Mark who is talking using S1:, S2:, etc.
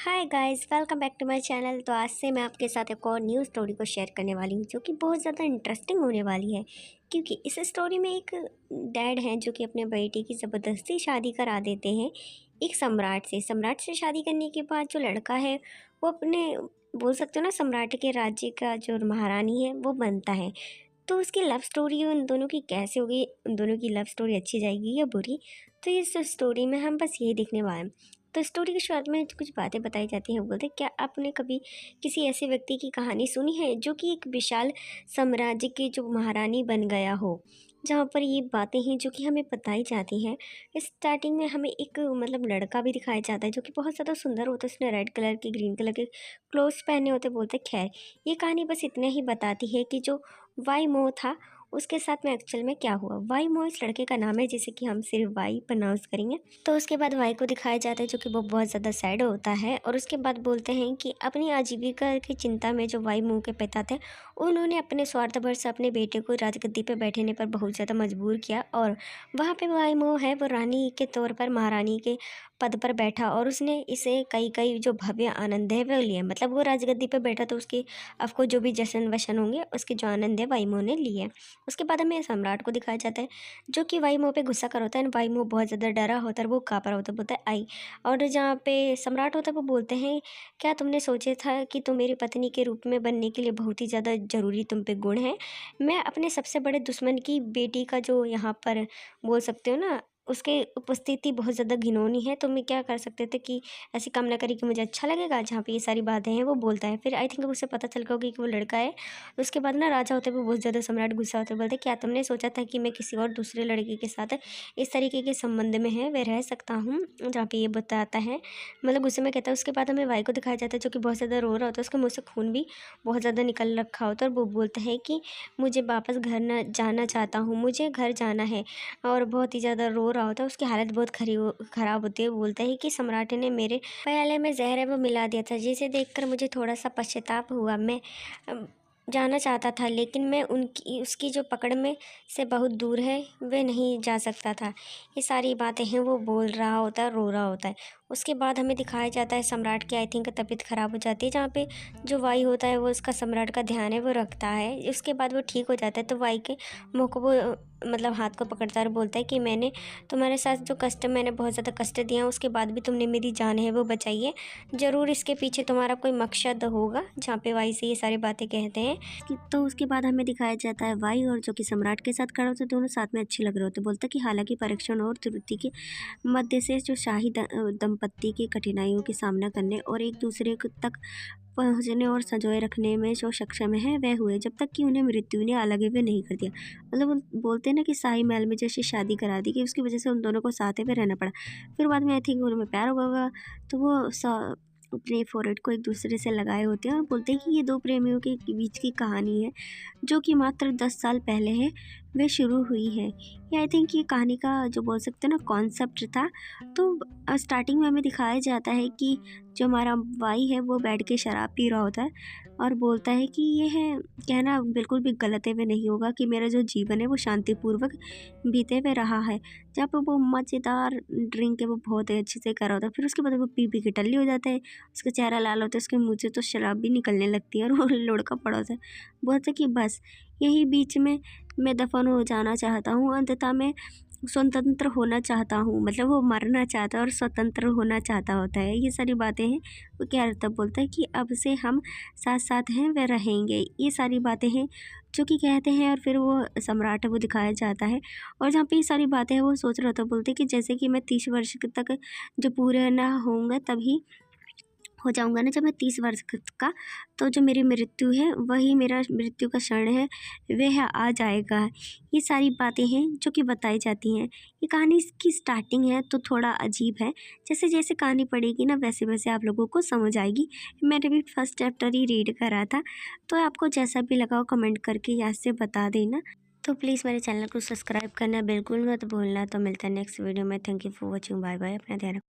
S1: Hi guys, welcome back to my channel. तो आज से मैं आपके साथ एक और न्यू स्टोरी को शेयर करने वाली हूँ जो कि बहुत ज़्यादा इंटरेस्टिंग होने वाली है। क्योंकि इस स्टोरी में एक डैड हैं जो कि अपने बेटे की ज़बरदस्ती शादी करा देते हैं एक सम्राट से शादी करने के बाद जो लड़का है वो अपने बोल सकते हो ना सम्राट के राज्य का जो महारानी है वो बनता है। तो उसकी लव स्टोरी उन दोनों की कैसे होगी, उन दोनों की लव स्टोरी अच्छी जाएगी या बुरी, तो इस स्टोरी में हम बस यही देखने वाले हैं। तो स्टोरी की शुरुआत में कुछ बातें बताई जाती हैं। बोलते क्या आपने कभी किसी ऐसे व्यक्ति की कहानी सुनी है जो कि एक विशाल साम्राज्य के जो महारानी बन गया हो, जहाँ पर ये बातें हैं जो कि हमें बताई जाती हैं। स्टार्टिंग में हमें एक मतलब लड़का भी दिखाया जाता है जो कि बहुत ज़्यादा सुंदर होता है। उसने रेड कलर के ग्रीन कलर के क्लोथ्स पहने होते। बोलते खैर ये कहानी बस इतना ही बताती है कि जो वाई मोह था उसके साथ में एक्चुअल में क्या हुआ। वाई मोह इस लड़के का नाम है जिसे कि हम सिर्फ वाई प्रोनाउंस करेंगे। तो उसके बाद वाई को दिखाया जाता है जो कि वो बहुत ज़्यादा सैड होता है और उसके बाद बोलते हैं कि अपनी आजीविका की चिंता में जो वाई मोह के पिता थे उन्होंने अपने स्वार्थभर से अपने बेटे को राजगद्दी पर बैठने पर बहुत ज़्यादा मजबूर किया। और वहाँ पे वाई मोह है वो रानी के तौर पर महारानी के पद पर बैठा और उसने इसे कई कई जो भव्य आनंद है वो लिए। मतलब वो राजगद्दी पर बैठा तो उसकी आपको जो भी जश्न वशन होंगे उसके जो आनंद है वाई मोह ने लिए। उसके बाद हमें सम्राट को दिखाया जाता है जो कि वाई मोह पे गुस्सा कर होता है। वाई मोह बहुत ज़्यादा डरा होता है, वो काँप रहा होता है। बोलता है आई। और जहाँ पे सम्राट होता है वो बोलते हैं क्या तुमने सोचे था कि तुम मेरी पत्नी के रूप में बनने के लिए बहुत ही ज़्यादा ज़रूरी तुम पे गुण है। मैं अपने सबसे बड़े दुश्मन की बेटी का जो यहाँ पर बोल सकते हो ना उसके उपस्थिति बहुत ज़्यादा घिनौनी है। तो मैं क्या कर सकते थे कि ऐसी काम ना करी कि मुझे अच्छा लगेगा। जहाँ पे ये सारी बातें हैं वो बोलता है। फिर आई थिंक उसे पता चल गया होगा कि वो लड़का है। तो उसके बाद ना राजा होते हुए बहुत ज़्यादा सम्राट गुस्सा होते बोलते क्या तुमने सोचा था कि मैं किसी और दूसरे लड़के के साथ इस तरीके के संबंध में है वह रह सकता हूँ। जहाँ पे ये बताता है मतलब गुस्से में कहता है। उसके बाद हमें वाई को दिखाया जाता है जो कि बहुत ज़्यादा रो रहा होता है। उसके मुँह से खून भी बहुत ज़्यादा निकल रखा होता है और वो बोलता है कि मुझे वापस घर न जाना चाहता हूँ, मुझे घर जाना है। और बहुत ही ज़्यादा रो रहा होता है। उसकी हालत बहुत ख़राब होती है। वो बोलता है कि सम्राट ने मेरे प्याले में ज़हर है वो मिला दिया था जिसे देखकर मुझे थोड़ा सा पश्चाताप हुआ। मैं जाना चाहता था लेकिन मैं उनकी उसकी जो पकड़ में से बहुत दूर है वे नहीं जा सकता था। ये सारी बातें हैं वो बोल रहा होता है, रो रहा होता है। उसके बाद हमें दिखाया जाता है सम्राट की आई थिंक तबीयत ख़राब हो जाती है। जहाँ पे जो वाई होता है वो उसका सम्राट का ध्यान है वो रखता है। उसके बाद वो ठीक हो जाता है तो वाई के मुँह को वो मतलब हाथ को पकड़ता है और बोलता है कि मैंने तुम्हारे साथ जो कष्ट मैंने बहुत ज़्यादा कष्ट दिया उसके बाद भी तुमने मेरी जान है वो बचाई है। ज़रूर इसके पीछे तुम्हारा कोई मकसद होगा। जहाँ पे वाई से ये सारी बातें कहते हैं तो उसके बाद हमें दिखाया जाता है वाई और जो कि सम्राट के साथ खड़ा होता है। दोनों साथ में अच्छे लग रहे होते। बोलता है कि हालांकि परीक्षण और त्रुटि के मध्य से जो शाही दंपत्ति की कठिनाइयों की सामना करने और एक दूसरे तक पहुँचने और संजोए रखने में जो सक्षम है वह हुए जब तक कि उन्हें मृत्यु ने अलग भी नहीं कर दिया। मतलब वो बोलते हैं ना कि शाही महल में जैसे शादी करा दी कि उसकी वजह से उन दोनों को साथ में रहना पड़ा। फिर बाद में आई थिंक उनमें प्यार हुआ होगा तो वो अपने फोrehead को एक दूसरे से लगाए होते हैं और बोलते हैं कि ये दो प्रेमियों के बीच की कहानी है जो कि मात्र 10 साल पहले है वह शुरू हुई है। ये आई थिंक ये कहानी का जो बोल सकते हैं ना कॉन्सेप्ट था। तो स्टार्टिंग में हमें दिखाया जाता है कि जो हमारा भाई है वो बैठ के शराब पी रहा होता है और बोलता है कि ये है कहना बिल्कुल भी गलत है वे नहीं होगा कि मेरा जो जीवन है वो शांतिपूर्वक बीते हुए रहा है। जहाँ पे वो मज़ेदार ड्रिंक है वो बहुत ही अच्छे से कर रहा होता है। फिर उसके बाद वो पी पी के टल्ली हो जाता है। उसका चेहरा लाल होता है, उसके मुँह से तो शराब भी निकलने लगती है और वो लुढ़का पड़ा होता है। बोलता है कि बस यही बीच में मैं दफ़न हो जाना चाहता हूँ। अंततः मैं स्वतंत्र होना चाहता हूँ। मतलब वो मरना चाहता है और स्वतंत्र होना चाहता होता है। ये सारी बातें हैं। वो क्या तब बोलता है कि अब से हम साथ साथ हैं व रहेंगे। ये सारी बातें हैं जो कि कहते हैं और फिर वो सम्राट है वो दिखाया जाता है। और जहाँ पे ये सारी बातें हैं वो सोच रहा था। बोलते कि जैसे कि मैं 30 वर्ष तक जो पूरे ना होंगे तभी हो जाऊँगा ना जब मैं 30 वर्ष का, तो जो मेरी मृत्यु है वही मेरा मृत्यु का क्षण है वह आ जाएगा। ये सारी बातें हैं जो कि बताई जाती हैं। ये कहानी की स्टार्टिंग है तो थोड़ा अजीब है। जैसे जैसे कहानी पढ़ेगी ना वैसे वैसे आप लोगों को समझ आएगी। मैंने भी फर्स्ट चैप्टर ही रीड करा था। तो आपको जैसा भी लगा हो कमेंट करके याद से बता देना। तो प्लीज़ मेरे चैनल को सब्सक्राइब करना बिल्कुल मत भूलना। तो मिलता है नेक्स्ट वीडियो में। Thank you for watching. Bye bye. अपना ध्यान रखो।